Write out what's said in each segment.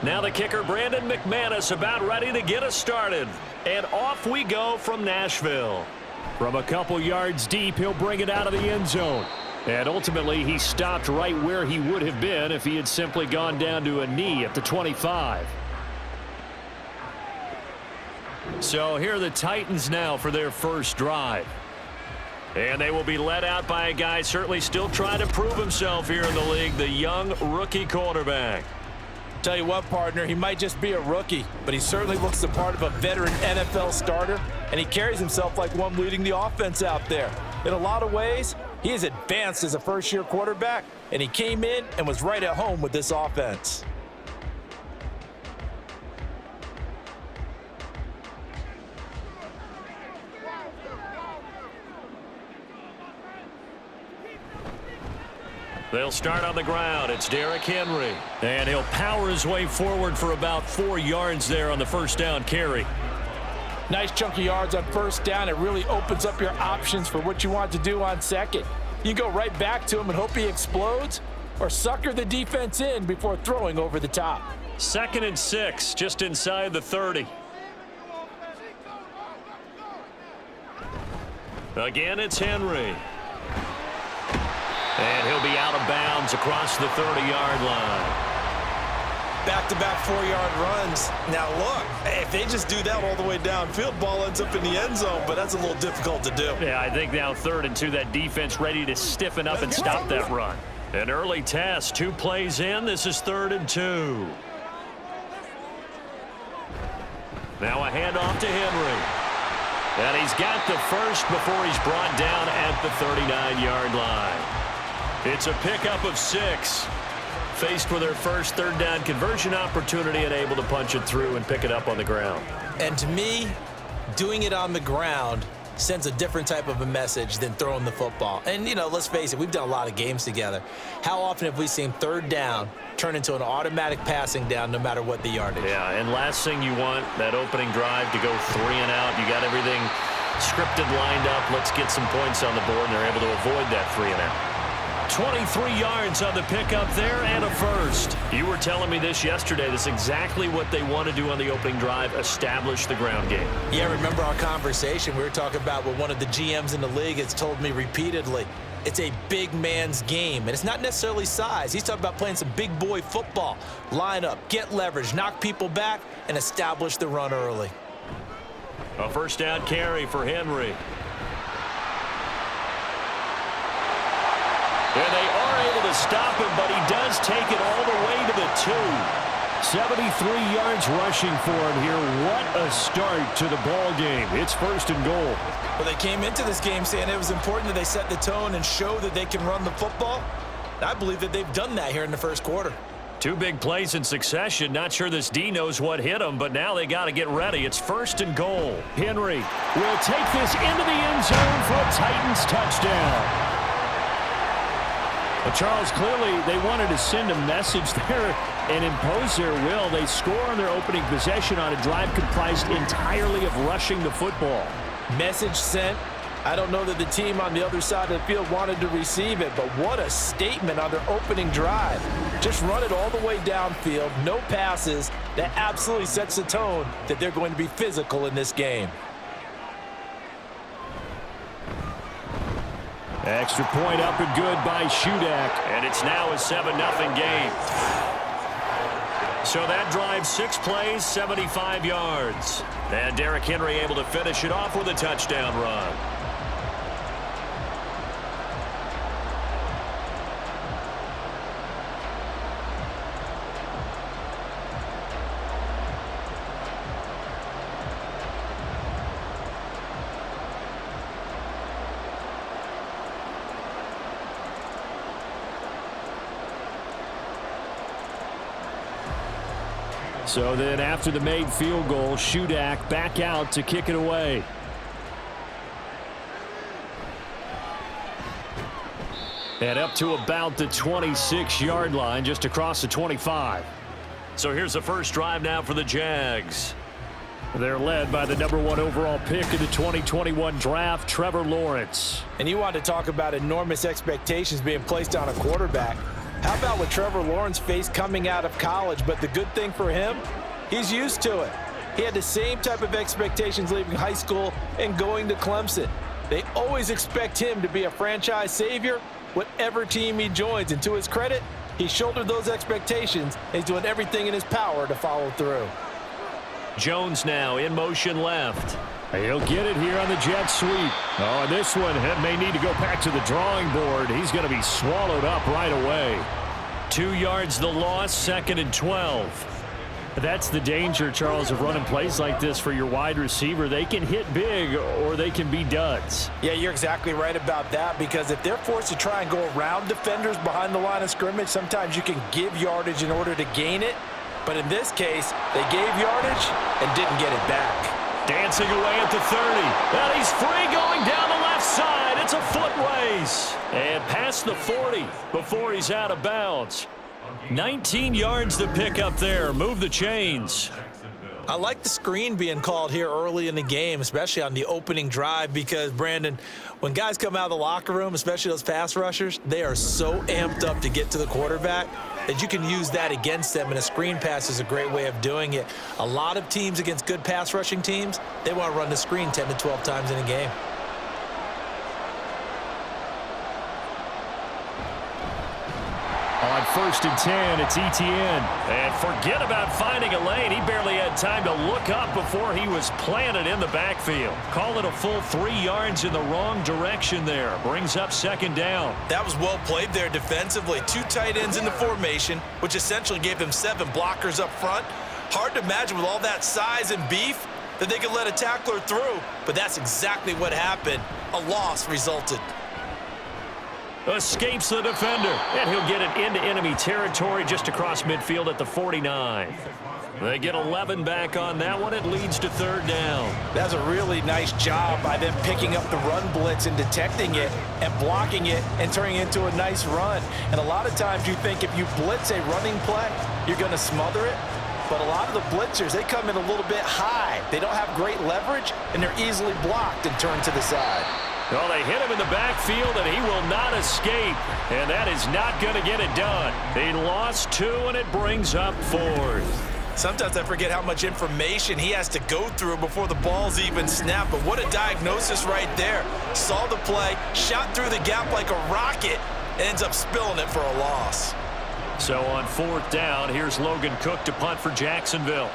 Now the kicker, Brandon McManus, about ready to get us started. And off we go from Nashville. From a couple yards deep, he'll bring it out of the end zone. And ultimately, he stopped right where he would have been if he had simply gone down to a knee at the 25. So here are the Titans now for their first drive. And they will be led out by a guy certainly still trying to prove himself here in the league, the young rookie quarterback. Tell you what, partner, he might just be a rookie, but he certainly looks the part of a veteran NFL starter, and he carries himself like one leading the offense out there. In a lot of ways, he is advanced as a first-year quarterback, and he came in and was right at home with this offense. They'll start on the ground. It's Derrick Henry. And he'll power his way forward for about 4 yards there on the first down carry. Nice chunk of yards on first down. It really opens up your options for what you want to do on second. You go right back to him and hope he explodes, or sucker the defense in before throwing over the top. 2nd and 6, just inside the 30. Again, it's Henry. And he'll be out of bounds across the 30-yard line. Back-to-back 4-yard runs. Now, look, if they just do that all the way downfield, ball ends up in the end zone, but that's a little difficult to do. Yeah, I think now 3rd and 2, that defense ready to stiffen up and stop that run. An early test, 2 plays in. This is 3rd and 2. Now a handoff to Henry. And he's got the first before he's brought down at the 39-yard line. It's a pickup of 6. Faced with their first 3rd down conversion opportunity and able to punch it through and pick it up on the ground. And to me, doing it on the ground sends a different type of a message than throwing the football. And, you know, let's face it, we've done a lot of games together. How often have we seen 3rd down turn into an automatic passing down no matter what the yardage? Yeah, and last thing you want, that opening drive to go 3 and out. You got everything scripted, lined up. Let's get some points on the board, and they're able to avoid that 3 and out. 23 yards on the pickup there and a first. You were telling me this yesterday. This is exactly what they want to do on the opening drive, establish the ground game. Yeah, remember our conversation? We were talking about what one of the GMs in the league has told me repeatedly. It's a big man's game, and it's not necessarily size. He's talking about playing some big boy football. Line up, get leverage, knock people back, and establish the run early. A first down carry for Henry. And they are able to stop him, but he does take it all the way to the 2. 73 yards rushing for him here. What a start to the ball game. It's 1st and goal. Well, they came into this game saying it was important that they set the tone and show that they can run the football. I believe that they've done that here in the first quarter. 2 big plays in succession. Not sure this D knows what hit him, but now they got to get ready. It's 1st and goal. Henry will take this into the end zone for a Titans touchdown. Well, Charles, clearly they wanted to send a message there and impose their will. They score on their opening possession on a drive comprised entirely of rushing the football. Message sent. I don't know that the team on the other side of the field wanted to receive it, but what a statement on their opening drive. Just run it all the way downfield, no passes. That absolutely sets the tone that they're going to be physical in this game. Extra point up and good by Shudak. And it's now a 7-0 game. So that drive, 6 plays, 75 yards. And Derrick Henry able to finish it off with a touchdown run. So then after the made field goal, Shudak back out to kick it away. And up to about the 26-yard line, just across the 25. So here's the first drive now for the Jags. They're led by the #1 overall pick in the 2021 draft, Trevor Lawrence. And you want to talk about enormous expectations being placed on a quarterback. How about what Trevor Lawrence faced coming out of college? But the good thing for him, he's used to it. He had the same type of expectations leaving high school and going to Clemson. They always expect him to be a franchise savior, whatever team he joins. And to his credit, he shouldered those expectations and he's doing everything in his power to follow through. Jones now in motion left. He'll get it here on the jet sweep. Oh, and this one may need to go back to the drawing board. He's going to be swallowed up right away. 2 yards the loss, 2nd and 12. That's the danger, Charles, of running plays like this for your wide receiver. They can hit big or they can be duds. Yeah, you're exactly right about that, because if they're forced to try and go around defenders behind the line of scrimmage, sometimes you can give yardage in order to gain it. But in this case, they gave yardage and didn't get it back. Dancing away at the 30. And he's free going down the left side. It's a foot race. And past the 40 before he's out of bounds. 19 yards to pick up there. Move the chains. I like the screen being called here early in the game, especially on the opening drive, because, Brandon, when guys come out of the locker room, especially those pass rushers, they are so amped up to get to the quarterback that you can use that against them, and a screen pass is a great way of doing it. A lot of teams against good pass rushing teams, they want to run the screen 10 to 12 times in a game. On 1st and 10, it's Etienne. And forget about finding a lane. He barely had time to look up before he was planted in the backfield. Call it a full 3 yards in the wrong direction there. Brings up 2nd down. That was well played there defensively. 2 tight ends in the formation, which essentially gave them 7 blockers up front. Hard to imagine with all that size and beef that they could let a tackler through, but that's exactly what happened. A loss resulted. Escapes the defender, and he'll get it into enemy territory just across midfield at the 49. They get 11 back on that one. It leads to 3rd down. That's a really nice job by them picking up the run blitz and detecting it and blocking it and turning it into a nice run. And a lot of times you think if you blitz a running play, you're going to smother it. But a lot of the blitzers, they come in a little bit high. They don't have great leverage, and they're easily blocked and turned to the side. Well, they hit him in the backfield, and he will not escape. And that is not going to get it done. He lost 2, and it brings up 4th. Sometimes I forget how much information he has to go through before the ball's even snapped. But what a diagnosis right there. Saw the play, shot through the gap like a rocket, ends up spilling it for a loss. So on 4th down, here's Logan Cook to punt for Jacksonville.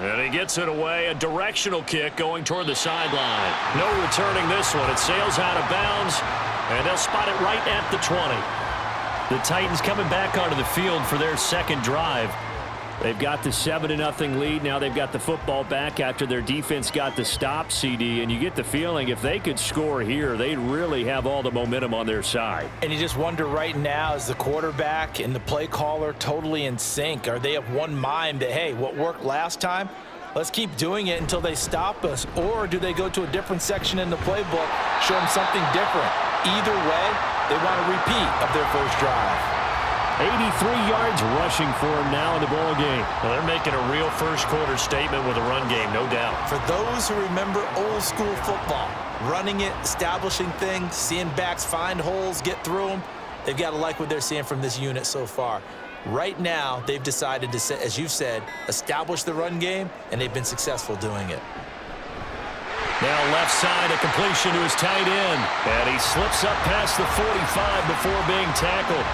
And he gets it away, a directional kick going toward the sideline. No returning this one. It sails out of bounds, and they'll spot it right at the 20. The Titans coming back onto the field for their 2nd drive. They've got the 7-0 lead. Now they've got the football back after their defense got the stop, CD. And you get the feeling if they could score here, they'd really have all the momentum on their side. And you just wonder right now, is the quarterback and the play caller totally in sync? Are they of one mind that, hey, what worked last time, let's keep doing it until they stop us? Or do they go to a different section in the playbook, show them something different? Either way, they want a repeat of their first drive. 83 yards rushing for him now in the ball game. Well, they're making a real first-quarter statement with a run game, no doubt. For those who remember old school football, running it, establishing things, seeing backs find holes, get through them, they've got to like what they're seeing from this unit so far. Right now, they've decided to, as you said, establish the run game, and they've been successful doing it. Now left side, a completion to his tight end. And he slips up past the 45 before being tackled.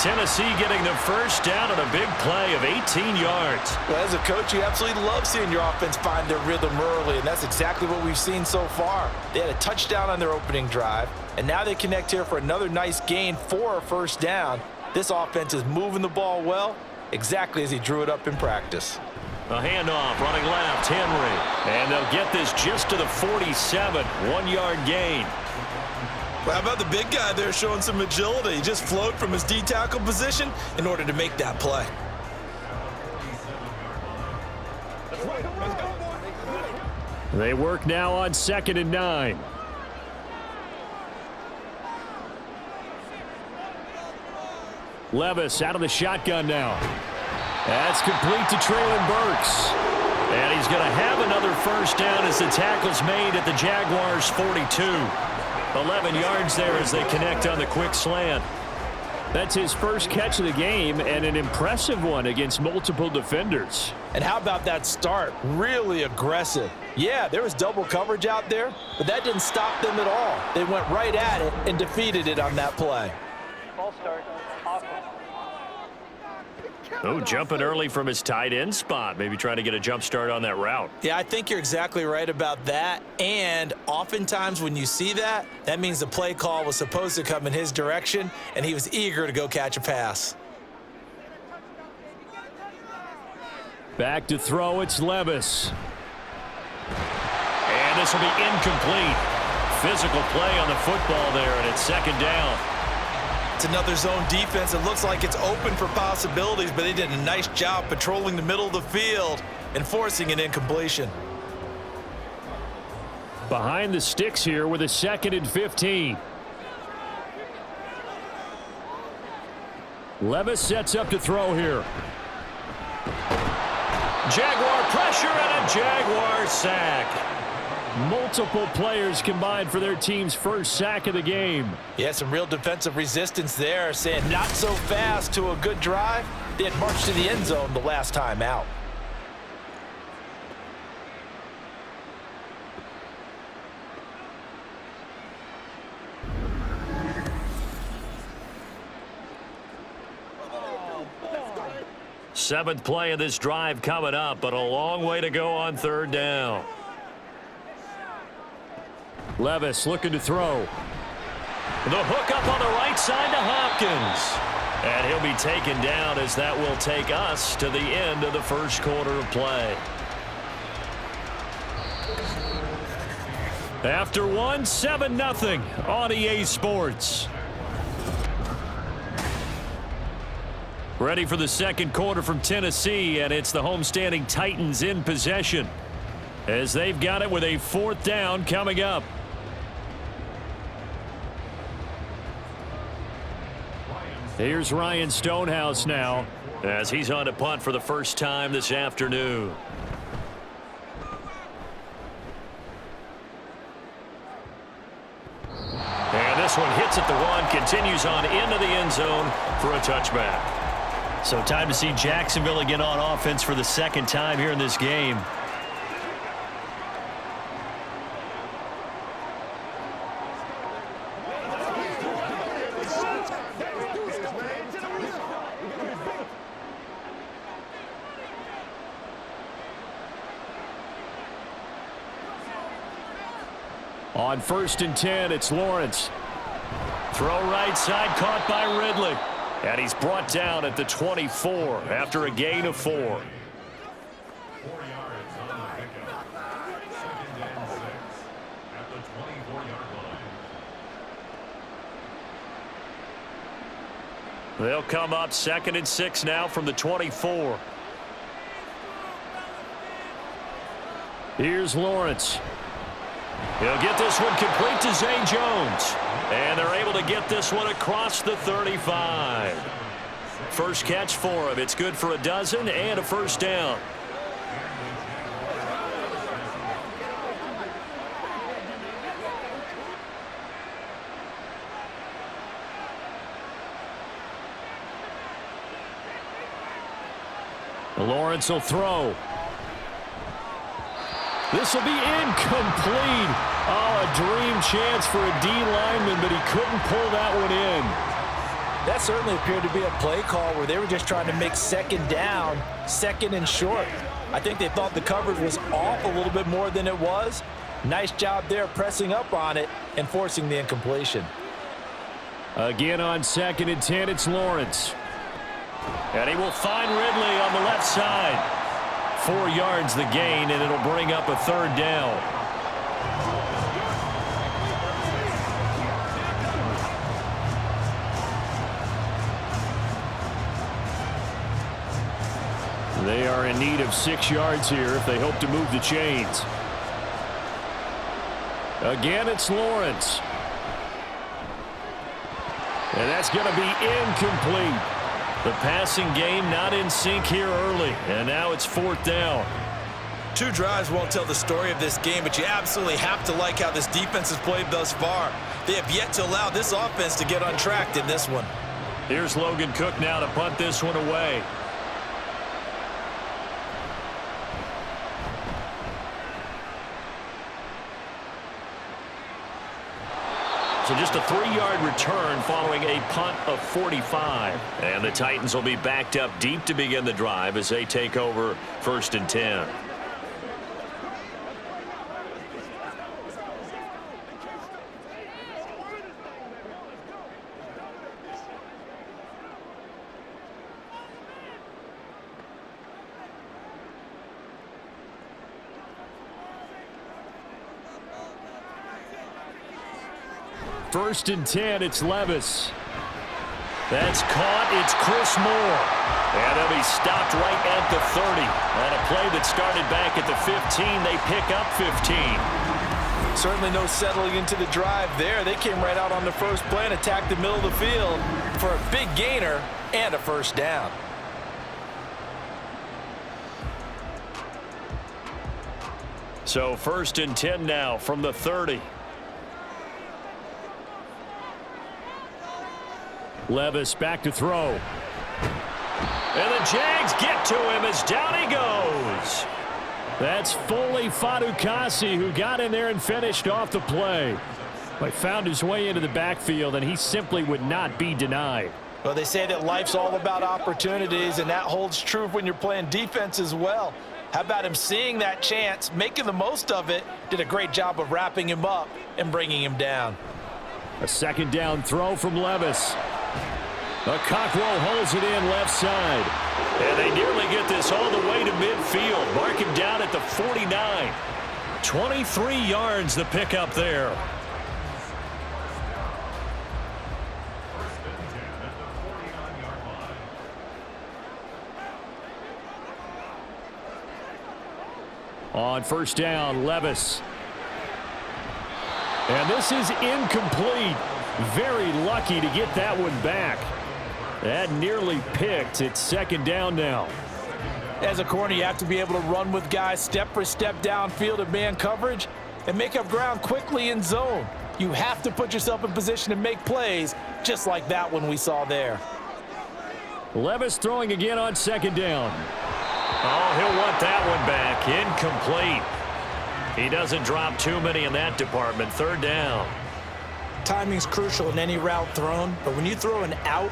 Tennessee getting the first down on a big play of 18 yards. Well, as a coach, you absolutely love seeing your offense find their rhythm early, and that's exactly what we've seen so far. They had a touchdown on their opening drive, and now they connect here for another nice gain for a first down. This offense is moving the ball well, exactly as he drew it up in practice. A handoff, running left, Henry. And they'll get this just to the 47, 1-yard gain. Well, how about the big guy there showing some agility? He just flowed from his D-tackle position in order to make that play. They work now on 2nd and 9. Levis out of the shotgun now. That's complete to Traylon Burks. And he's going to have another first down as the tackle's made at the Jaguars' 42. 11 yards there as they connect on the quick slant. That's his first catch of the game, and an impressive one against multiple defenders. And how about that start? Really aggressive. Yeah, there was double coverage out there, but that didn't stop them at all. They went right at it and defeated it on that play. Ball start. Awesome. Oh, jumping early from his tight end spot. Maybe trying to get a jump start on that route. Yeah, I think you're exactly right about that. And oftentimes when you see that, that means the play call was supposed to come in his direction, and he was eager to go catch a pass. Back to throw, it's Levis. And this will be incomplete. Physical play on the football there, and it's second down. It's another zone defense. It looks like it's open for possibilities, but they did a nice job patrolling the middle of the field and forcing an incompletion. Behind the sticks here with a 2nd and 15. Levis sets up to throw here. Jaguar pressure and a Jaguar sack. Multiple players combined for their team's first sack of the game. Yeah, some real defensive resistance there, saying not so fast to a good drive. They had marched to the end zone the last time out. Seventh play of this drive coming up, but a long way to go on third down. Levis looking to throw. The hook up on the right side to Hopkins. And he'll be taken down as that will take us to the end of the first quarter of play. After one, 7-0 on EA Sports. Ready for the second quarter from Tennessee, and it's the homestanding Titans in possession as they've got it with a 4th down coming up. Here's Ryan Stonehouse now as he's on to punt for the first time this afternoon. And this one hits at the 1, continues on into the end zone for a touchback. So time to see Jacksonville again on offense for the second time here in this game. On 1st and 10, it's Lawrence. Throw right side, caught by Ridley. And he's brought down at the 24 after a gain of 4. 4 yards on the pickup. 2nd and 6 at the 24-yard line. They'll come up 2nd and 6 now from the 24. Here's Lawrence. He'll get this one complete to Zay Jones. And they're able to get this one across the 35. First catch for him. It's good for a dozen and a first down. Lawrence will throw. This will be incomplete. Oh, a dream chance for a D lineman, but he couldn't pull that one in. That certainly appeared to be a play call where they were just trying to make 2nd down, 2nd and short. I think they thought the coverage was off a little bit more than it was. Nice job there pressing up on it and forcing the incompletion. Again on 2nd and 10, it's Lawrence. And he will find Ridley on the left side. 4 yards the gain, and it'll bring up a 3rd down. They are in need of 6 yards here if they hope to move the chains. Again, it's Lawrence. And that's going to be incomplete. The passing game not in sync here early, and now it's 4th down. 2 drives won't tell the story of this game, but you absolutely have to like how this defense has played thus far. They have yet to allow this offense to get untracked in this one. Here's Logan Cook now to punt this one away. So just a 3-yard return following a punt of 45. And the Titans will be backed up deep to begin the drive as they take over 1st and 10. First and 10, it's Levis. That's caught. It's Chris Moore. And they'll be stopped right at the 30. On a play that started back at the 15, they pick up 15. Certainly no settling into the drive there. They came right out on the first play and attacked the middle of the field for a big gainer and a first down. So 1st and 10 now from the 30. Levis back to throw. And the Jags get to him as down he goes. That's Foley Fadukasi who got in there and finished off the play. But found his way into the backfield, and he simply would not be denied. Well, they say that life's all about opportunities, and that holds true when you're playing defense as well. How about him seeing that chance, making the most of it, did a great job of wrapping him up and bringing him down. A 2nd down throw from Levis. A Cockrell holds it in left side. And they nearly get this all the way to midfield. Mark him down at the 49. 23 yards the pickup there. On 1st down, Levis. And this is incomplete. Very lucky to get that one back. That nearly picked. It's 2nd down now. As a corner, you have to be able to run with guys step for step downfield in man coverage and make up ground quickly in zone. You have to put yourself in position to make plays, just like that one we saw there. Levis throwing again on 2nd down. Oh, he'll want that one back. Incomplete. He doesn't drop too many in that department. 3rd down. Timing's crucial in any route thrown, but when you throw an out,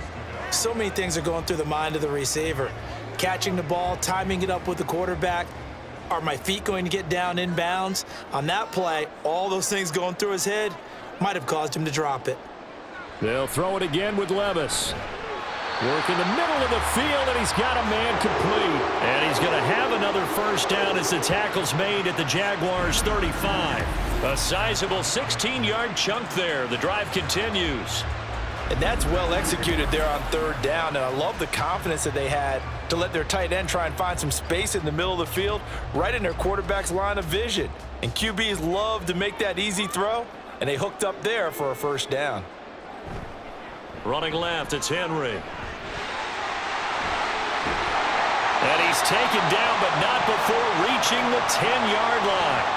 so many things are going through the mind of the receiver. Catching the ball, timing it up with the quarterback. Are my feet going to get down in bounds? On that play, all those things going through his head might have caused him to drop it. They'll throw it again with Levis. Work in the middle of the field, and he's got a man complete. And he's going to have another first down as the tackle's made at the Jaguars' 35. A sizable 16-yard chunk there. The drive continues. And that's well executed there on 3rd down, and I love the confidence that they had to let their tight end try and find some space in the middle of the field, right in their quarterback's line of vision. And QBs love to make that easy throw, and they hooked up there for a first down. Running left, it's Henry. And he's taken down, but not before reaching the 10-yard line.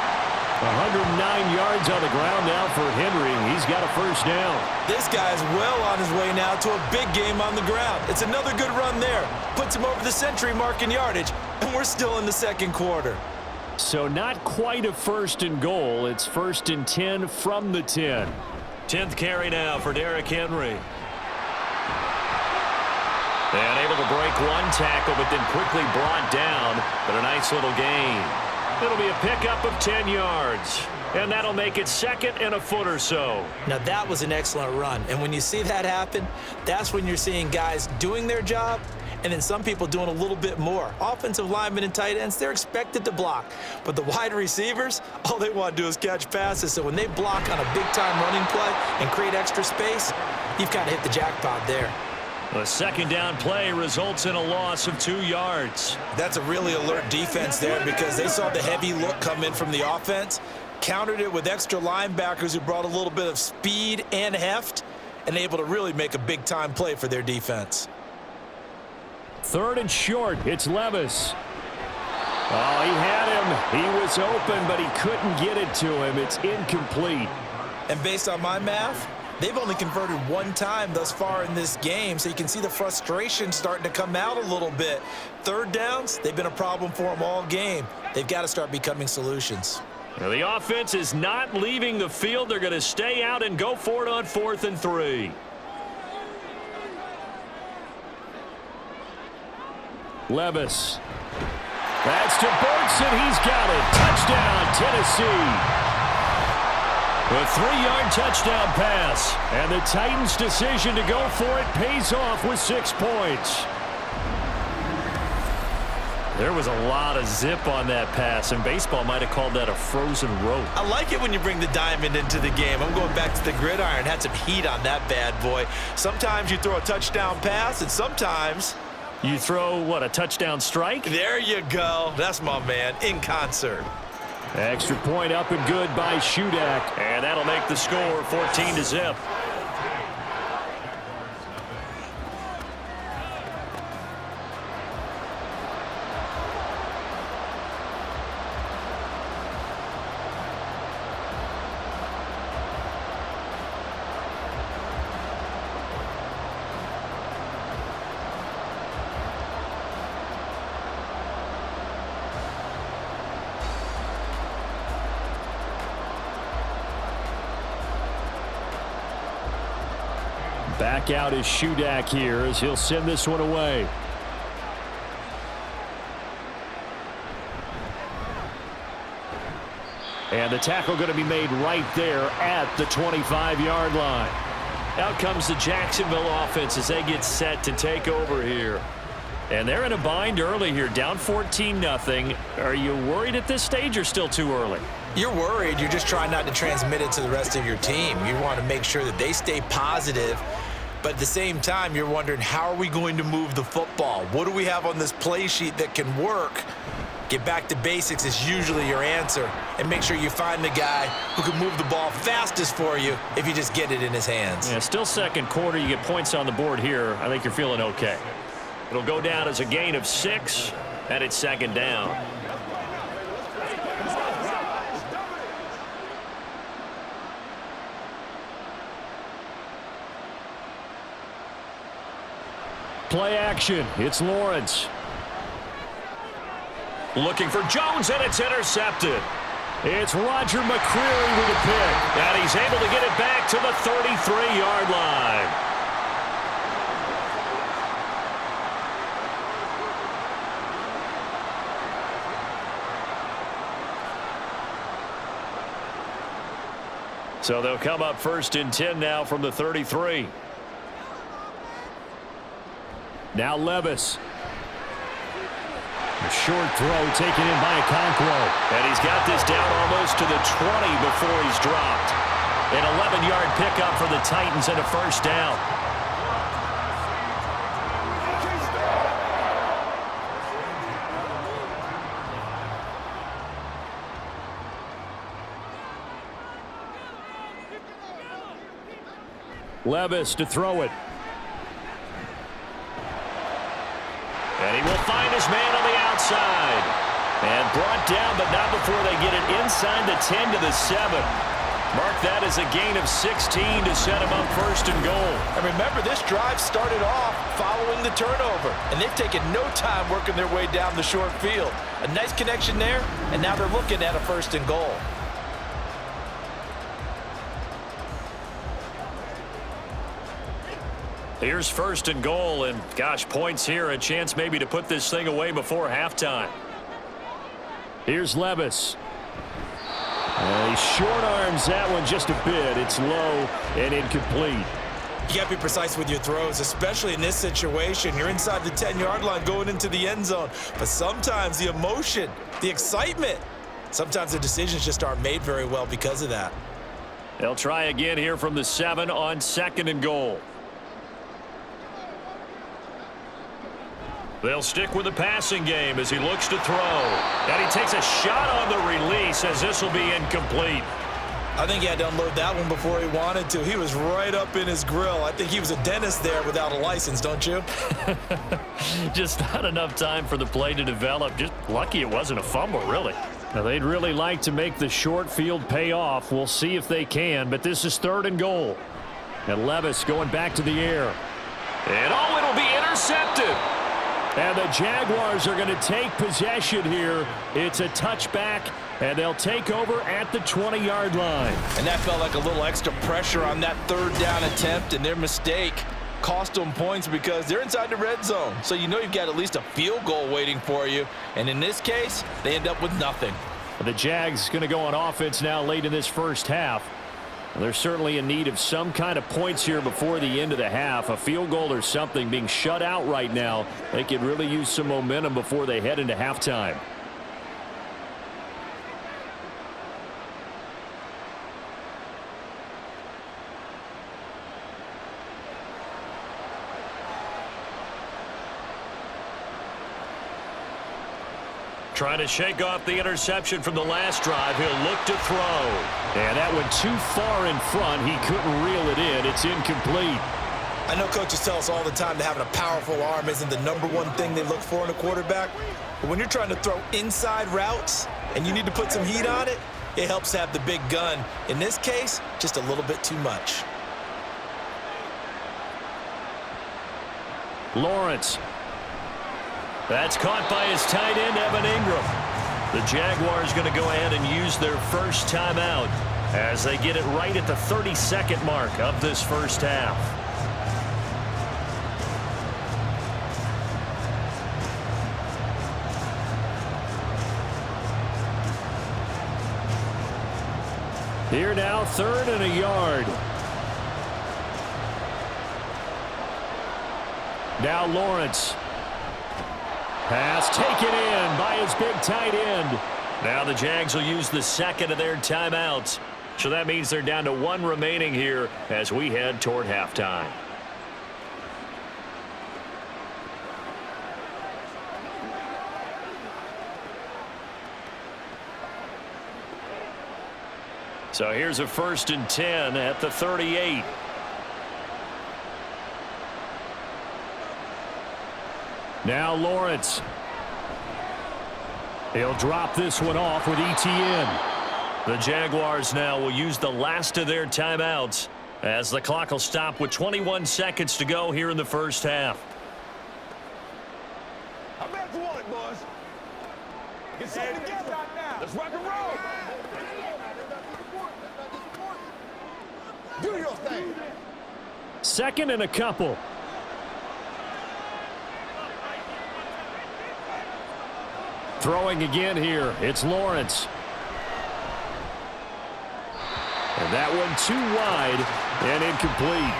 109 yards on the ground now for Henry. He's got a first down. This guy's well on his way now to a big game on the ground. It's another good run there. Puts him over the century mark in yardage, and we're still in the 2nd quarter. So not quite a 1st and goal. It's 1st and 10 from the 10. 10th carry now for Derrick Henry. And able to break one tackle, but then quickly brought down. But a nice little gain. It'll be a pickup of 10 yards. And that'll make it 2nd and a foot or so. Now, that was an excellent run. And when you see that happen, that's when you're seeing guys doing their job and then some people doing a little bit more. Offensive linemen and tight ends, they're expected to block. But the wide receivers, all they want to do is catch passes. So when they block on a big-time running play and create extra space, you've kind of hit the jackpot there. A 2nd down play results in a loss of 2 yards. That's a really alert defense there because they saw the heavy look come in from the offense, countered it with extra linebackers who brought a little bit of speed and heft, and able to really make a big-time play for their defense. 3rd and short, it's Levis. Oh, he had him. He was open, but he couldn't get it to him. It's incomplete. And based on my math, they've only converted one time thus far in this game, so you can see the frustration starting to come out a little bit. Third downs, they've been a problem for them all game. They've got to start becoming solutions. Now, the offense is not leaving the field. They're going to stay out and go for it on 4th and 3. Levis. That's to Bergson. He's got it. Touchdown, Tennessee. A 3-yard touchdown pass. And the Titans' decision to go for it pays off with 6 points. There was a lot of zip on that pass, and baseball might have called that a frozen rope. I like it when you bring the diamond into the game. I'm going back to the gridiron. Had some heat on that bad boy. Sometimes you throw a touchdown pass, and sometimes you throw, what, a touchdown strike? There you go. That's my man, in concert. Extra point up and good by Shudak. And that'll make the score 14-0. Back out is Shudak here as he'll send this one away. And the tackle going to be made right there at the 25-yard line. Out comes the Jacksonville offense as they get set to take over here. And they're in a bind early here, down 14-0. Are you worried at this stage or still too early? You're worried. You're just trying not to transmit it to the rest of your team. You want to make sure that they stay positive. But at the same time, you're wondering, how are we going to move the football? What do we have on this play sheet that can work? Get back to basics is usually your answer. And make sure you find the guy who can move the ball fastest for you if you just get it in his hands. Yeah, still second quarter. You get points on the board here. I think you're feeling okay. It'll go down as a gain of 6, and it's second down. Play action. It's Lawrence. Looking for Jones, and it's intercepted. It's Roger McCreary with a pick. And he's able to get it back to the 33-yard line. So they'll come up 1st and 10 now from the 33. Now Levis. A short throw taken in by Okonkwo. And he's got this down almost to the 20 before he's dropped. An 11-yard pickup for the Titans and a first down. Levis to throw it. And he will find his man on the outside. And brought down, but not before they get it inside the 10 to the 7. Mark that as a gain of 16 to set him up 1st and goal. And remember, this drive started off following the turnover. And they've taken no time working their way down the short field. A nice connection there, and now they're looking at a 1st and goal. Here's 1st and goal, and gosh, points here, a chance maybe to put this thing away before halftime. Here's Levis. He short arms that one just a bit. It's low and incomplete. You got to be precise with your throws, especially in this situation. You're inside the 10-yard line going into the end zone. But sometimes the emotion, the excitement, sometimes the decisions just aren't made very well because of that. They'll try again here from the 7 on 2nd and goal. They'll stick with the passing game as he looks to throw. And he takes a shot on the release as this will be incomplete. I think he had to unload that one before he wanted to. He was right up in his grill. I think he was a dentist there without a license, don't you? Just not enough time for the play to develop. Just lucky it wasn't a fumble, really. Now, they'd really like to make the short field pay off. We'll see if they can, but this is 3rd and goal. And Levis going back to the air. And it'll be intercepted. And the Jaguars are going to take possession here. It's a touchback, and they'll take over at the 20-yard line. And that felt like a little extra pressure on that 3rd down attempt, and their mistake cost them points because they're inside the red zone. So you know you've got at least a field goal waiting for you. And in this case, they end up with nothing. The Jags going to go on offense now late in this first half. They're certainly in need of some kind of points here before the end of the half. A field goal or something, being shut out right now. They could really use some momentum before they head into halftime. Trying to shake off the interception from the last drive. He'll look to throw. And that went too far in front. He couldn't reel it in. It's incomplete. I know coaches tell us all the time that having a powerful arm isn't the #1 thing they look for in a quarterback. But when you're trying to throw inside routes and you need to put some heat on it, it helps to have the big gun. In this case, just a little bit too much. Lawrence. That's caught by his tight end, Evan Ingram. The Jaguars going to go ahead and use their first timeout as they get it right at the 32nd mark of this first half. Here now, 3rd and a yard. Now Lawrence. Pass taken in by his big tight end. Now the Jags will use the 2nd of their timeouts. So that means they're down to 1 remaining here as we head toward halftime. So here's a 1st and 10 at the 38. Now Lawrence. He'll drop this one off with ETN. The Jaguars now will use the last of their timeouts as the clock will stop with 21 seconds to go here in the first half. I'm back to one, boys. Get something together. Let's rock and roll. Do your thing. 2nd and a couple. Throwing again here. It's Lawrence. And that one too wide and incomplete.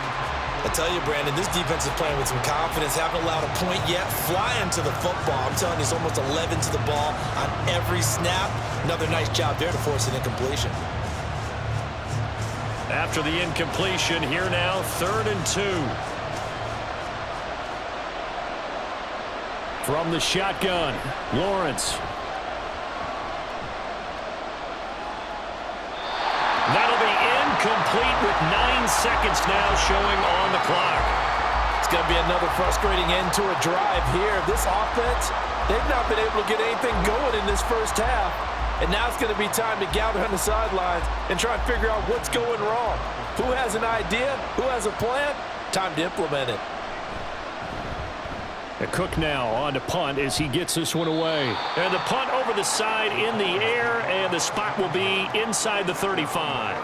I tell you, Brandon, this defense is playing with some confidence. Haven't allowed a point yet. Flying to the football. I'm telling you, it's almost 11 to the ball on every snap. Another nice job there to force an incompletion. After the incompletion, here now, 3rd and 2. From the shotgun, Lawrence. That'll be incomplete with 9 seconds now showing on the clock. It's going to be another frustrating end to a drive here. This offense, they've not been able to get anything going in this first half. And now it's going to be time to gather on the sidelines and try and figure out what's going wrong. Who has an idea? Who has a plan? Time to implement it. Cook now on to punt as he gets this one away. And the punt over the side in the air, and the spot will be inside the 35.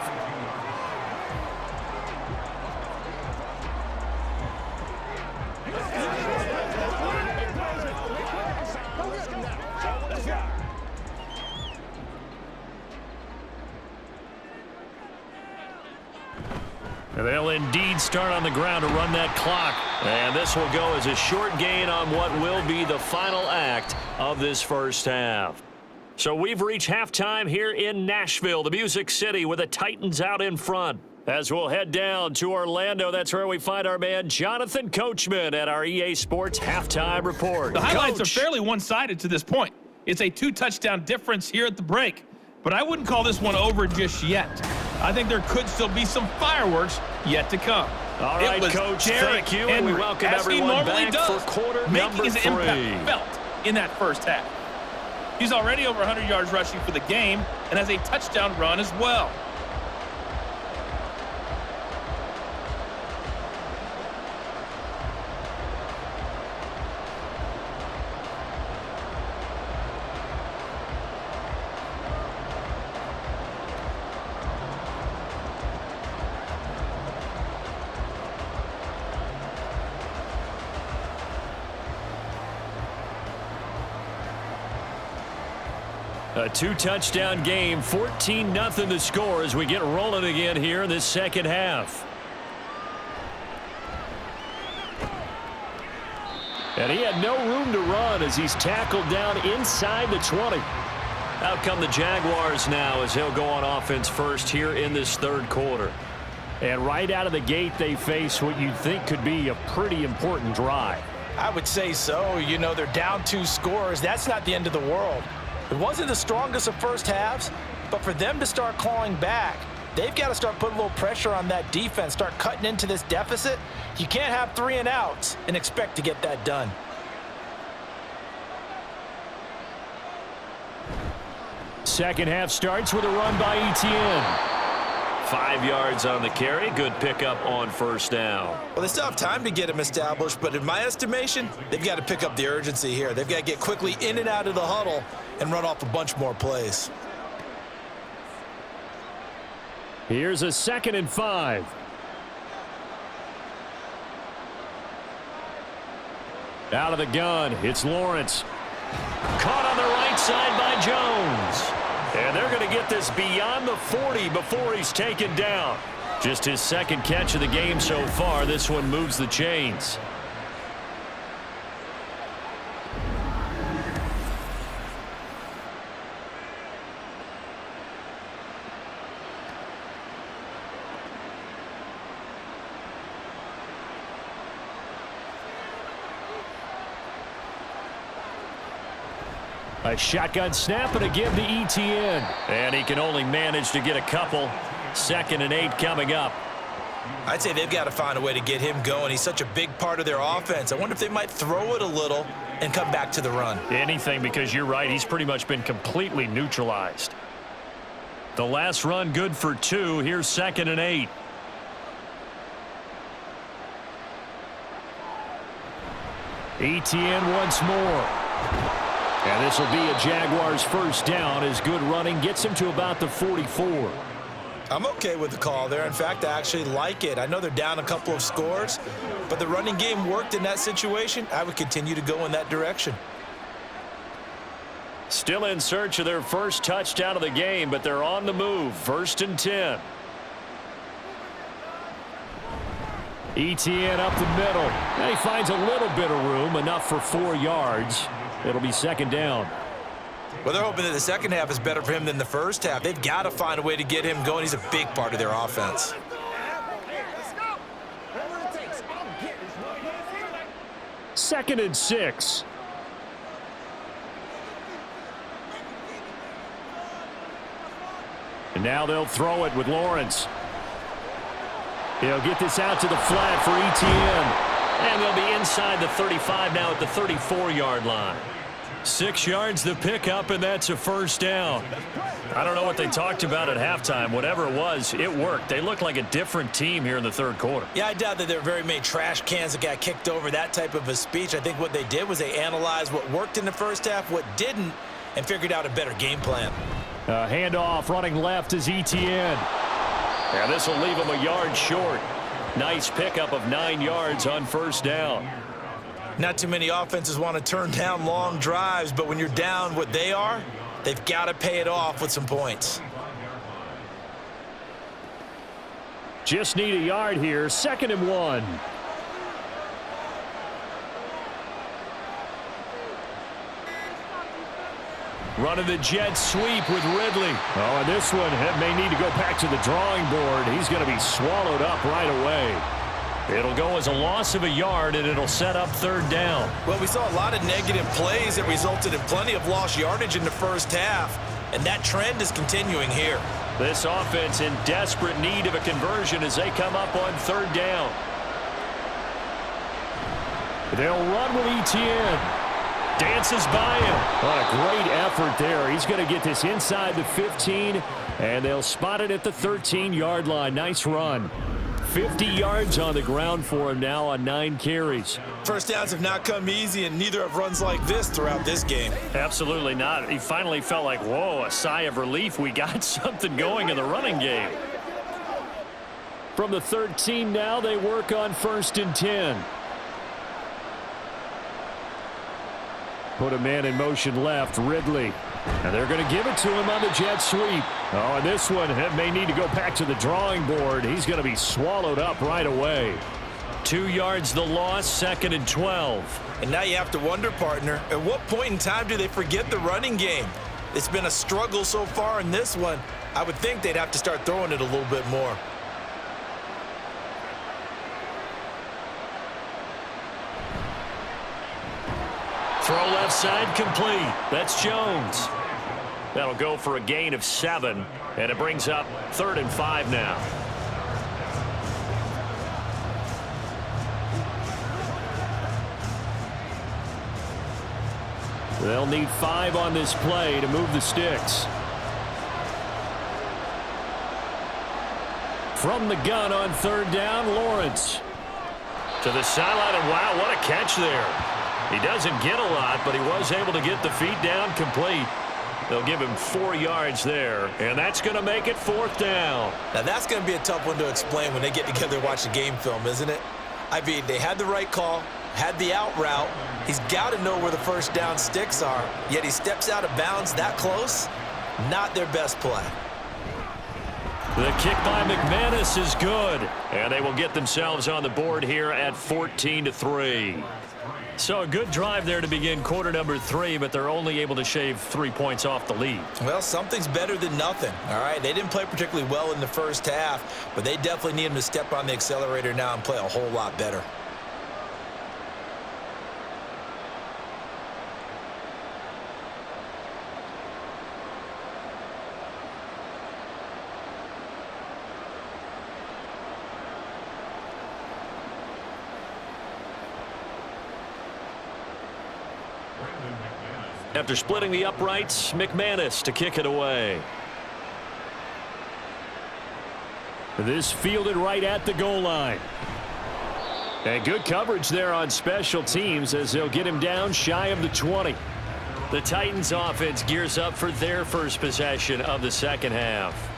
They'll indeed start on the ground to run that clock. And this will go as a short gain on what will be the final act of this first half. So we've reached halftime here in Nashville, the Music City, with the Titans out in front. As we'll head down to Orlando, that's where we find our man Jonathan Coachman at our EA Sports Halftime Report. The highlights Coach. are fairly one-sided to this point. It's a 2-touchdown difference here at the break. But I wouldn't call this one over just yet. I think there could still be some fireworks yet to come. All right, it was Coach, Derrick thank you. Henry, We welcome as he everyone normally back does, for quarter making number his 3. impact felt in that first half. He's already over 100 yards rushing for the game and has a touchdown run as well. A 2-touchdown game, 14-0 the score as we get rolling again here in this second half. And he had no room to run as he's tackled down inside the 20. Out come the Jaguars now as he'll go on offense first here in this third quarter. And right out of the gate, they face what you think could be a pretty important drive. I would say so. You know, they're down 2 scores. That's not the end of the world. It wasn't the strongest of first halves, but for them to start clawing back, they've got to start putting a little pressure on that defense, start cutting into this deficit. You can't have 3 and outs and expect to get that done. Second half starts with a run by Etienne. 5 yards on the carry. Good pickup on first down. Well, they still have time to get him established, but in my estimation, they've got to pick up the urgency here. They've got to get quickly in and out of the huddle and run off a bunch more plays. Here's a 2nd and 5. Out of the gun, it's Lawrence. Caught on the right side by Jones. And they're going to get this beyond the 40 before he's taken down. Just his 2nd catch of the game so far. This one moves the chains. A shotgun snap and a give to Etienne. And he can only manage to get a couple. 2nd and 8 coming up. I'd say they've got to find a way to get him going. He's such a big part of their offense. I wonder if they might throw it a little and come back to the run. Anything, because you're right. He's pretty much been completely neutralized. The last run good for 2. Here's 2nd and 8. Etienne once more. And this will be a Jaguars first down as good running gets him to about the 44. I'm okay with the call there. In fact, I actually like it. I know they're down a couple of scores, but the running game worked in that situation. I would continue to go in that direction. Still in search of their first touchdown of the game, but they're on the move. 1st and 10. Etienne up the middle. And he finds a little bit of room, enough for 4 yards. It'll be 2nd down. Well, they're hoping that the second half is better for him than the first half. They've got to find a way to get him going. He's a big part of their offense. Second and 6. And now they'll throw it with Lawrence. He'll get this out to the flat for Etienne. And they'll be inside the 35 now at the 34-yard line. 6 yards the pickup, and that's a first down. I don't know what they talked about at halftime. Whatever it was, it worked. They look like a different team here in the third quarter. Yeah, I doubt that there are very many trash cans that got kicked over, that type of a speech. I think what they did was they analyzed what worked in the first half, what didn't, and figured out a better game plan. Handoff running left is Etienne. And this will leave him a yard short. Nice pickup of 9 yards on first down. Not too many offenses want to turn down long drives, but when you're down what they are, they've got to pay it off with some points. Just need a yard here. 2nd and 1. Running the jet sweep with Ridley. Oh, and this one may need to go back to the drawing board. He's going to be swallowed up right away. It'll go as a loss of a yard, and it'll set up 3rd down. Well, we saw a lot of negative plays that resulted in plenty of lost yardage in the first half. and that trend is continuing here. This offense in desperate need of a conversion as they come up on third down. They'll run with Etienne. Dances by him. What a great effort there. He's going to get this inside the 15, and they'll spot it at the 13-yard line. Nice run. 50 yards on the ground for him now on 9 carries. First downs have not come easy, and neither have runs like this throughout this game. Absolutely not. He finally felt like, whoa, a sigh of relief. We got something going in the running game. From the 13 now, they work on 1st and 10. Put a man in motion left, Ridley. And they're going to give it to him on the jet sweep. Oh, and this one may need to go back to the drawing board. He's going to be swallowed up right away. 2 yards the loss, 2nd and 12. And now you have to wonder, partner, at what point in time do they forget the running game? It's been a struggle so far in this one. I would think they'd have to start throwing it a little bit more. Throw left side complete. That's Jones. That'll go for a gain of 7, and it brings up 3rd and 5 now. They'll need 5 on this play to move the sticks. From the gun on 3rd down, Lawrence. To the sideline, and wow, what a catch there. He doesn't get a lot, but he was able to get the feet down complete. They'll give him 4 yards there, and that's going to make it 4th down. Now, that's going to be a tough one to explain when they get together and watch the game film, isn't it? I mean, they had the right call, had the out route. He's got to know where the first down sticks are, yet he steps out of bounds that close. Not their best play. The kick by McManus is good, and they will get themselves on the board here at 14-3. So a good drive there to begin quarter number 3, but they're only able to shave 3 points off the lead. Well, something's better than nothing, all right? They didn't play particularly well in the first half, but they definitely need him to step on the accelerator now and play a whole lot better. After splitting the uprights, McManus to kick it away. This fielded right at the goal line. And good coverage there on special teams as they'll get him down shy of the 20. The Titans offense gears up for their first possession of the second half.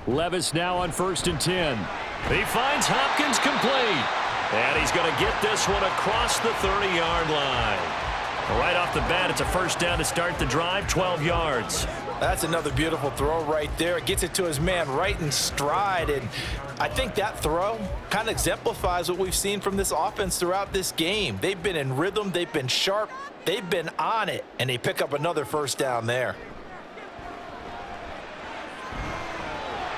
Levis now on 1st and 10. He finds Hopkins complete. And he's going to get this one across the 30-yard line. Right off the bat, it's a first down to start the drive, 12 yards. That's another beautiful throw right there. It gets it to his man right in stride. And I think that throw kind of exemplifies what we've seen from this offense throughout this game. They've been in rhythm. They've been sharp. They've been on it. And they pick up another first down there.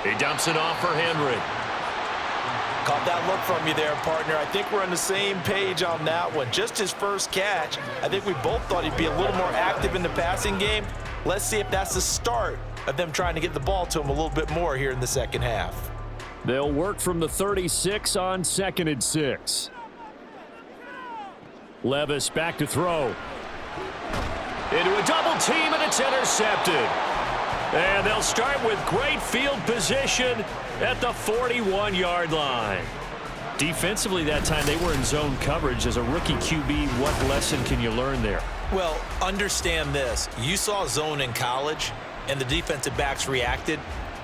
He dumps it off for Henry. Caught that look from you there, partner. I think we're on the same page on that one. Just his first catch. I think we both thought he'd be a little more active in the passing game. Let's see if that's the start of them trying to get the ball to him a little bit more here in the second half. They'll work from the 36 on 2nd and 6. Levis back to throw. Into a double team, and it's intercepted. And they'll start with great field position at the 41-yard line. Defensively that time, they were in zone coverage. As a rookie QB, what lesson can you learn there? Well, understand this. You saw zone in college, and the defensive backs reacted,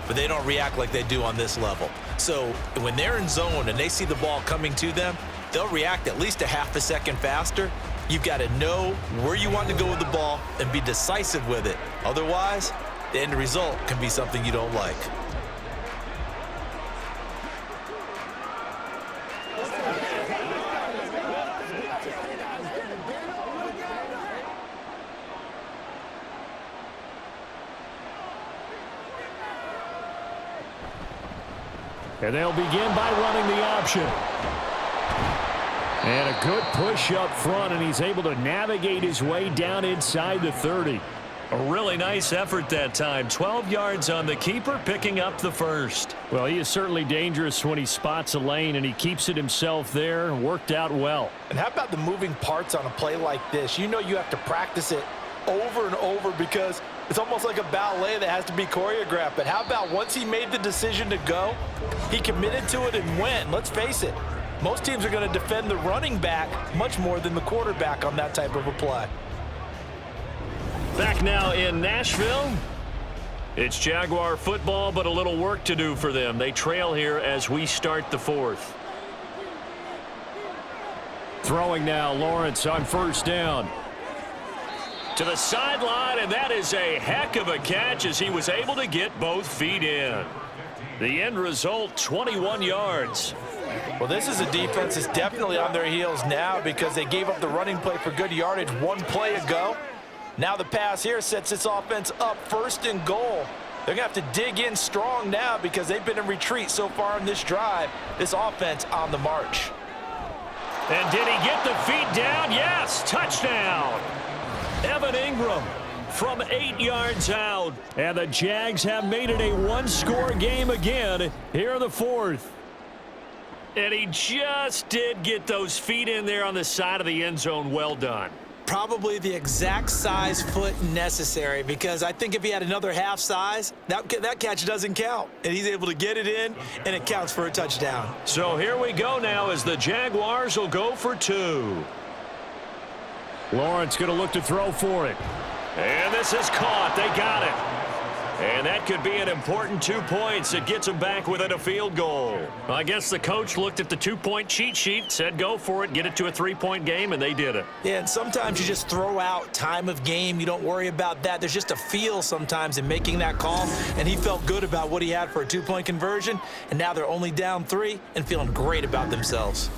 but they don't react like they do on this level. So when they're in zone and they see the ball coming to them, they'll react at least a half a second faster. You've got to know where you want to go with the ball and be decisive with it. Otherwise, the end result can be something you don't like. And they'll begin by running the option. And a good push up front, and he's able to navigate his way down inside the 30. A really nice effort that time. 12 yards on the keeper, picking up the first. Well, he is certainly dangerous when he spots a lane, and he keeps it himself there. Worked out well. And how about the moving parts on a play like this? You know you have to practice it over and over because it's almost like a ballet that has to be choreographed. But how about once he made the decision to go, he committed to it and went. Let's face it, most teams are going to defend the running back much more than the quarterback on that type of a play. Back now in Nashville. It's Jaguar football, but a little work to do for them. They trail here as we start the fourth. Throwing now, Lawrence on first down. To the sideline, and that is a heck of a catch as he was able to get both feet in. The end result, 21 yards. Well, this is a defense that's definitely on their heels now because they gave up the running play for good yardage one play ago. Now the pass here sets this offense up first and goal. They're going to have to dig in strong now because they've been in retreat so far in this drive. This offense on the march. And did he get the feet down? Yes, touchdown. Evan Ingram from 8 yards out. And the Jags have made it a one-score game again here in the fourth. And he just did get those feet in there on the side of the end zone. Well done. Probably the exact size foot necessary because I think if he had another half size, that catch doesn't count. And he's able to get it in, and it counts for a touchdown. So here we go now as the Jaguars will go for 2. Lawrence going to look to throw for it. And this is caught. They got it. And that could be an important 2 points. It gets them back within a field goal. I guess the coach looked at the 2-point cheat sheet, said go for it, get it to a 3-point game, and they did it. Yeah, and sometimes you just throw out time of game. You don't worry about that. There's just a feel sometimes in making that call, and he felt good about what he had for a 2-point conversion, and now they're only down 3 and feeling great about themselves.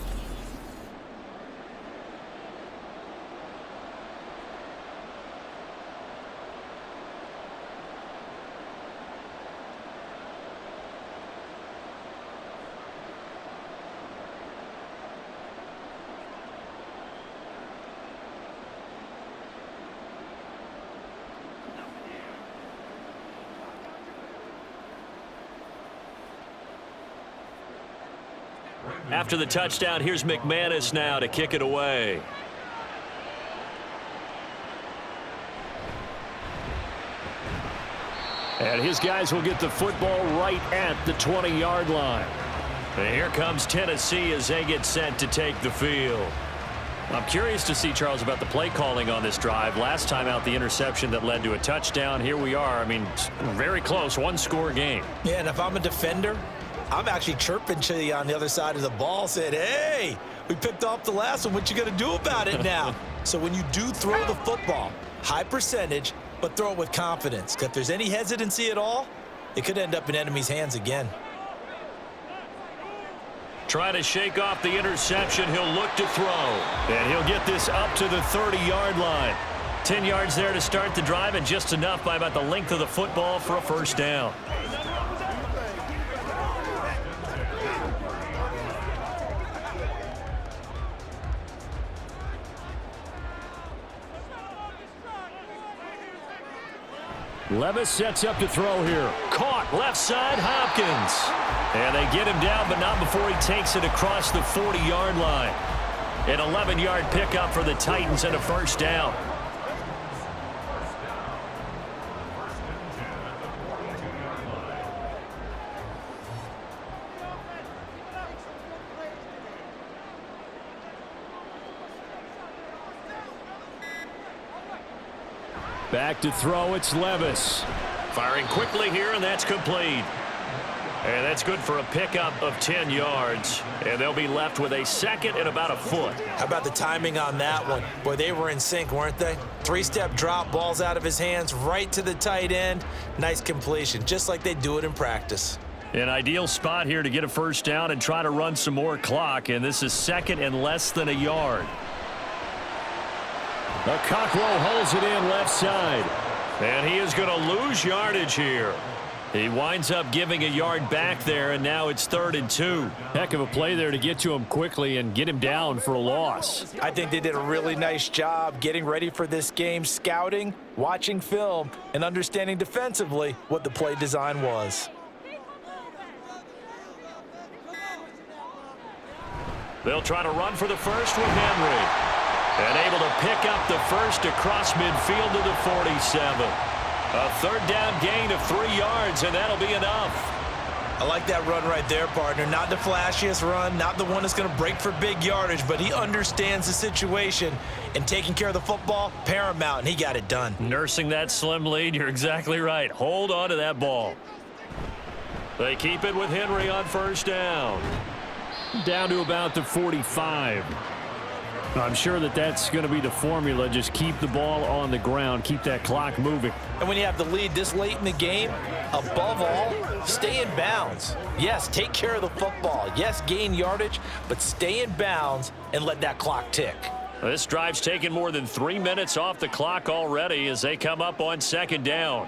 After the touchdown, here's McManus now to kick it away. And his guys will get the football right at the 20-yard line. And here comes Tennessee as they get set to take the field. I'm curious to see, Charles, about the play calling on this drive. Last time out, the interception that led to a touchdown. Here we are. I mean, very close, one-score game. Yeah, and if I'm a defender, I'm actually chirping to you on the other side of the ball, saying, hey, we picked off the last one. What you going to do about it now? So when you do throw the football, high percentage, but throw it with confidence. Because if there's any hesitancy at all, it could end up in enemy's hands again. Try to shake off the interception. He'll look to throw. And he'll get this up to the 30-yard line. 10 yards there to start the drive, and just enough by about the length of the football for a first down. Levis sets up to throw here. Caught left side, Hopkins. And they get him down, but not before he takes it across the 40-yard line. An 11-yard pickup for the Titans and a first down. Back to throw, it's Levis. Firing quickly here, and that's complete. And that's good for a pickup of 10 yards. And they'll be left with a second and about a foot. How about the timing on that one? Boy, they were in sync, weren't they? 3-step drop, balls out of his hands, right to the tight end. Nice completion, just like they do it in practice. An ideal spot here to get a first down and try to run some more clock. And this is second and less than a yard. The Cockrell holds it in left side. And he is going to lose yardage here. He winds up giving a yard back there, and now it's 3rd and 2. Heck of a play there to get to him quickly and get him down for a loss. I think they did a really nice job getting ready for this game, scouting, watching film, and understanding defensively what the play design was. They'll try to run for the first with Henry. And able to pick up the first across midfield to the 47. A 3rd down gain of 3 yards, and that'll be enough. I like that run right there, partner. Not the flashiest run, not the one that's going to break for big yardage, but he understands the situation, and taking care of the football, paramount, and he got it done. Nursing that slim lead, you're exactly right. Hold on to that ball. They keep it with Henry on 1st down. Down to about the 45. I'm sure that's going to be the formula. Just keep the ball on the ground. Keep that clock moving. And when you have the lead this late in the game, above all, stay in bounds. Yes, take care of the football. Yes, gain yardage, but stay in bounds and let that clock tick. This drive's taken more than 3 minutes off the clock already as they come up on 2nd down.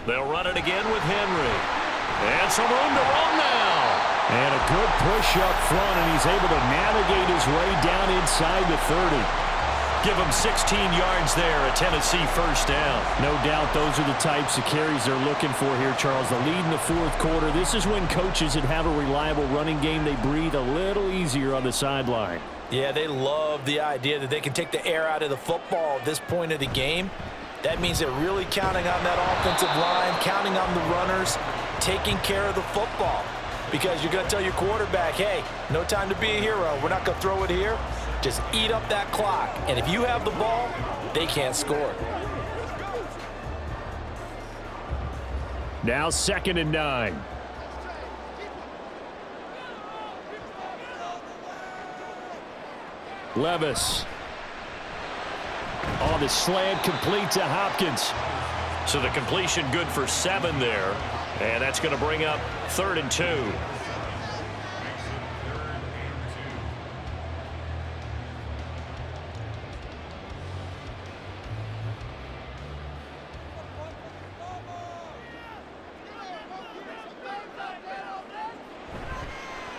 They'll run it again with Henry. And some room to run now. And a good push up front, and he's able to navigate his way down inside the 30. Give him 16 yards there, a Tennessee 1st down. No doubt those are the types of carries they're looking for here, Charles. The lead in the 4th quarter. This is when coaches that have a reliable running game, they breathe a little easier on the sideline. Yeah, they love the idea that they can take the air out of the football at this point of the game. That means they're really counting on that offensive line, counting on the runners, taking care of the football. Because you're going to tell your quarterback, hey, no time to be a hero. We're not going to throw it here. Just eat up that clock. And if you have the ball, they can't score. Now 2nd and 9. Levis. On the slant, complete to Hopkins. So the completion good for 7 there. And that's going to bring up 3rd and 2.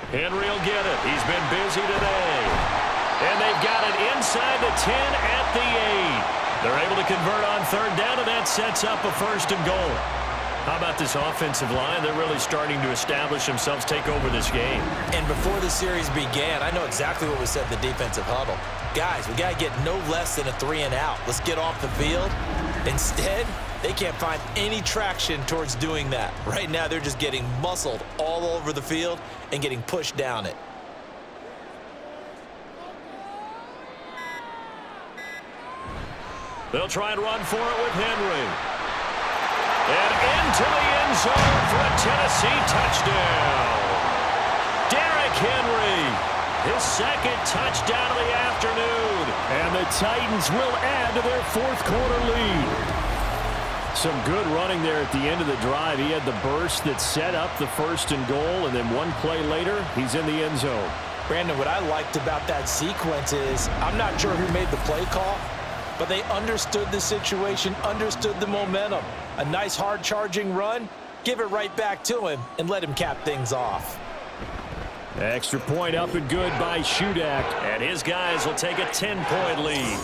Henry will get it. He's been busy today. And they've got it inside the 10 at the 8. They're able to convert on 3rd down, and that sets up a 1st and goal. How about this offensive line? They're really starting to establish themselves, take over this game. And before the series began, I know exactly what was said in the defensive huddle. Guys, we got to get no less than a 3 and out. Let's get off the field. Instead, they can't find any traction towards doing that. Right now, they're just getting muscled all over the field and getting pushed down it. They'll try and run for it with Henry. And into the end zone for a Tennessee touchdown. Derrick Henry, his 2nd touchdown of the afternoon. And the Titans will add to their 4th quarter lead. Some good running there at the end of the drive. He had the burst that set up the 1st and goal, and then one play later, he's in the end zone. Brandon, what I liked about that sequence is I'm not sure who made the play call, but they understood the situation, understood the momentum. A nice hard-charging run, give it right back to him, and let him cap things off. Extra point up and good by Shudak. And his guys will take a 10-point lead.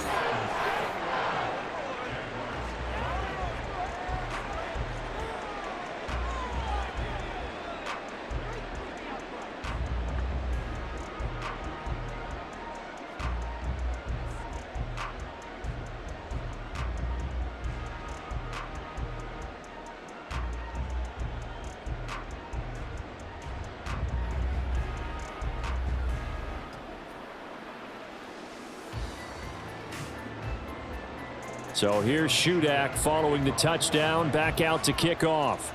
So here's Shudak following the touchdown, back out to kick off.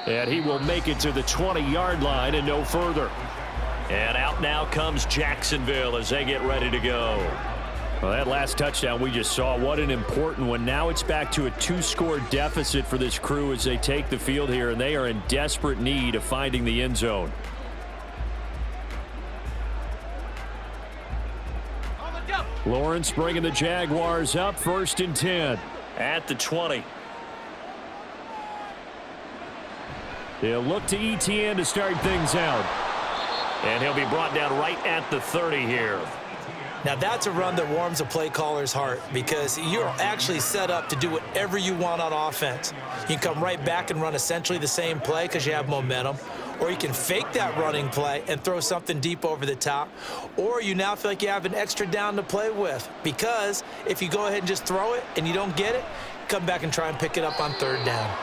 And he will make it to the 20-yard line and no further. And out now comes Jacksonville as they get ready to go. Well, that last touchdown we just saw, what an important one. Now it's back to a 2-score deficit for this crew as they take the field here, and they are in desperate need of finding the end zone. Lawrence bringing the Jaguars up 1st and 10. At the 20. He'll look to ETN to start things out. And he'll be brought down right at the 30 here. Now, that's a run that warms a play caller's heart because you're actually set up to do whatever you want on offense. You can come right back and run essentially the same play because you have momentum, or you can fake that running play and throw something deep over the top, or you now feel like you have an extra down to play with because if you go ahead and just throw it and you don't get it, come back and try and pick it up on 3rd down.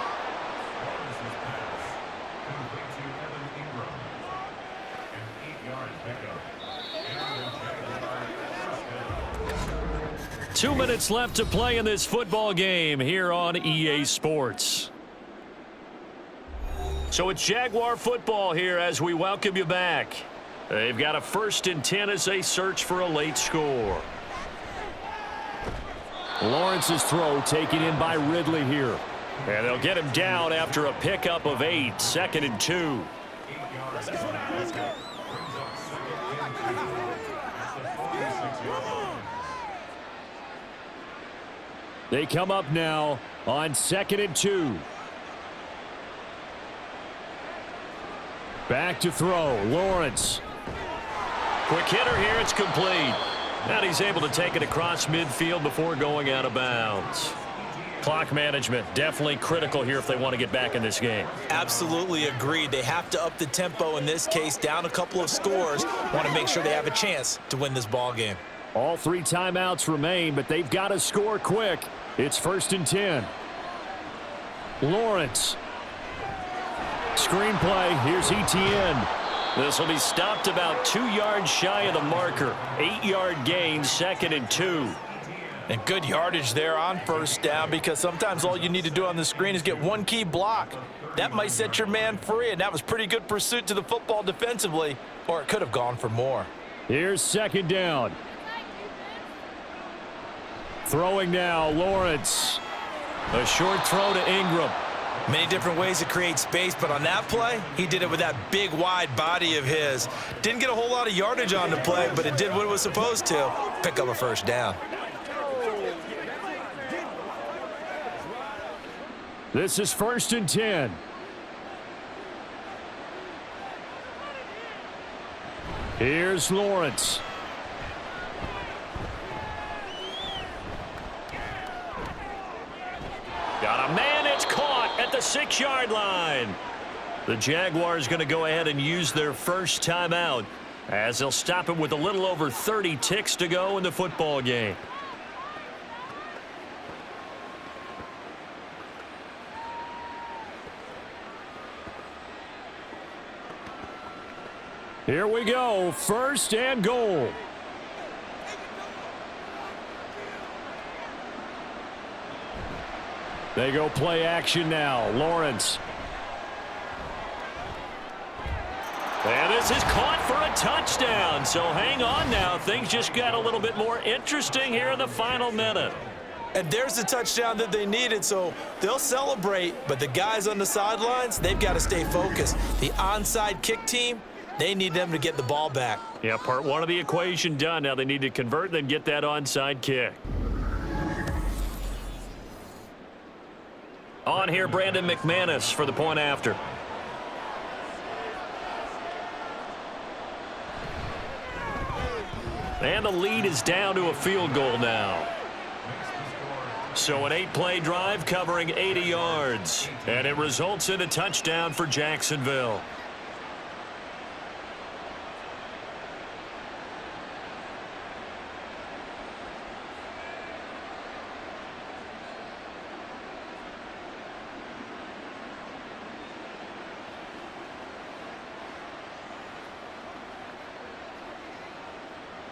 2 minutes left to play in this football game here on EA Sports. So it's Jaguar football here as we welcome you back. They've got a 1st and 10 as they search for a late score. Lawrence's throw taken in by Ridley here. And they'll get him down after a pickup of 8, 2nd and 2. They come up now on 2nd and 2. Back to throw. Lawrence. Quick hitter here. It's complete. And he's able to take it across midfield before going out of bounds. Clock management definitely critical here if they want to get back in this game. Absolutely agreed. They have to up the tempo in this case, down a couple of scores. Want to make sure they have a chance to win this ball game. All 3 timeouts remain, but they've got to score quick. It's 1st and 10. Lawrence. Screenplay. Here's ETN. This will be stopped about 2 yards shy of the marker. 8-yard gain, 2nd and 2. And good yardage there on 1st down because sometimes all you need to do on the screen is get one key block. That might set your man free, and that was pretty good pursuit to the football defensively, or it could have gone for more. Here's 2nd down. Throwing now, Lawrence. A short throw to Ingram. Many different ways to create space, but on that play, he did it with that big, wide body of his. Didn't get a whole lot of yardage on the play, but it did what it was supposed to. Pick up a 1st down. This is 1st and 10. Here's Lawrence. Got a man. It's caught at the 6-yard line. The Jaguars going to go ahead and use their first timeout as they'll stop it with a little over 30 ticks to go in the football game. Here we go. 1st and goal. They go play action now. Lawrence. And this is caught for a touchdown. So hang on now. Things just got a little bit more interesting here in the final minute. And there's the touchdown that they needed, so they'll celebrate. But the guys on the sidelines, they've got to stay focused. The onside kick team, they need them to get the ball back. Yeah, part 1 of the equation done. Now they need to convert and then get that onside kick. On here, Brandon McManus for the point after. And the lead is down to a field goal now. So an 8-play drive covering 80 yards. And it results in a touchdown for Jacksonville.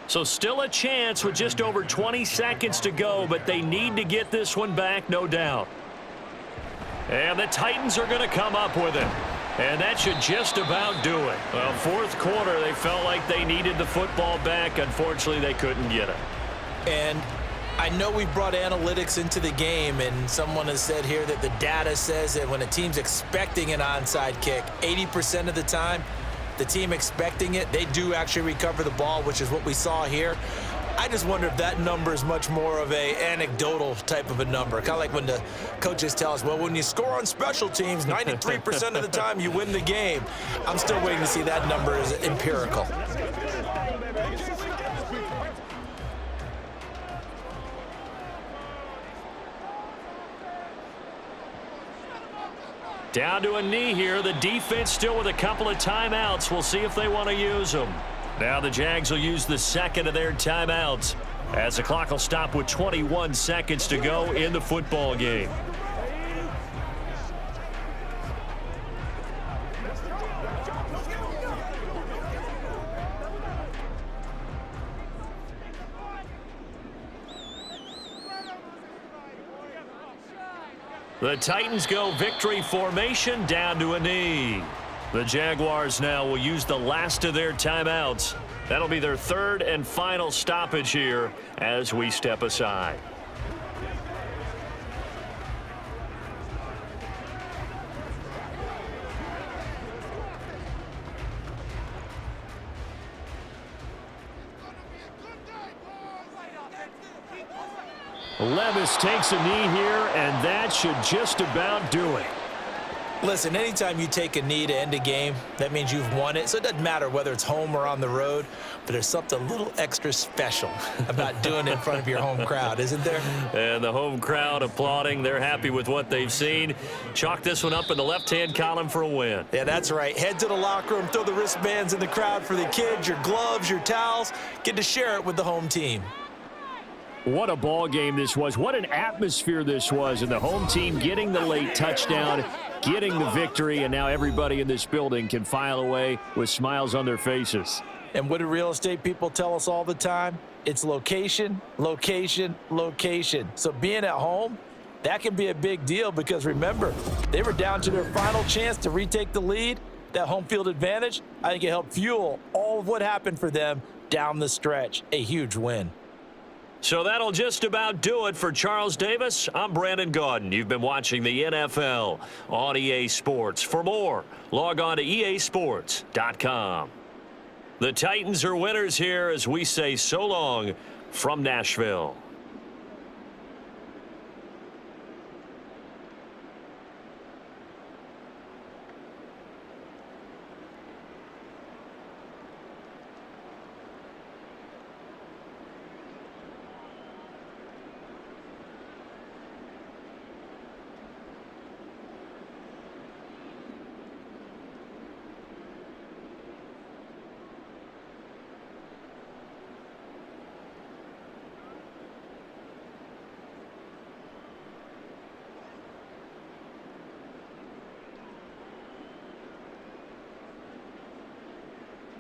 So still a chance with just over 20 seconds to go, but they need to get this one back, no doubt. And the Titans are going to come up with it. And that should just about do it. Well, 4th quarter, they felt like they needed the football back. Unfortunately, they couldn't get it. And I know we brought analytics into the game, and someone has said here that the data says that when a team's expecting an onside kick, 80% of the time, the team expecting it, they do actually recover the ball, which is what we saw here. I just wonder if that number is much more of a anecdotal type of a number. Kind of like when the coaches tell us, well, when you score on special teams, 93% of the time you win the game. I'm still waiting to see that number as empirical. Down to a knee here. The defense still with a couple of timeouts. We'll see if they want to use them. Now the Jags will use the second of their timeouts as the clock will stop with 21 seconds to go in the football game. The Titans go victory formation down to a knee. The Jaguars now will use the last of their timeouts. That'll be their third and final stoppage here as we step aside. Levis takes a knee here, and that should just about do it. Listen, anytime you take a knee to end a game, that means you've won it. So it doesn't matter whether it's home or on the road, but there's something a little extra special about doing it in front of your home crowd, isn't there? And the home crowd applauding. They're happy with what they've seen. Chalk this one up in the left-hand column for a win. Yeah, that's right. Head to the locker room, throw the wristbands in the crowd for the kids, your gloves, your towels. Get to share it with the home team. What a ball game this was. What an atmosphere this was. And the home team getting the late touchdown, getting the victory, and now everybody in this building can file away with smiles on their faces. And what do real estate people tell us all the time? It's location, location, location. So being at home, that can be a big deal because remember, they were down to their final chance to retake the lead. That home field advantage, I think it helped fuel all of what happened for them down the stretch. A huge win. So that'll just about do it for Charles Davis. I'm Brandon Gaudin. You've been watching the NFL on EA Sports. For more, log on to easports.com. The Titans are winners here as we say so long from Nashville.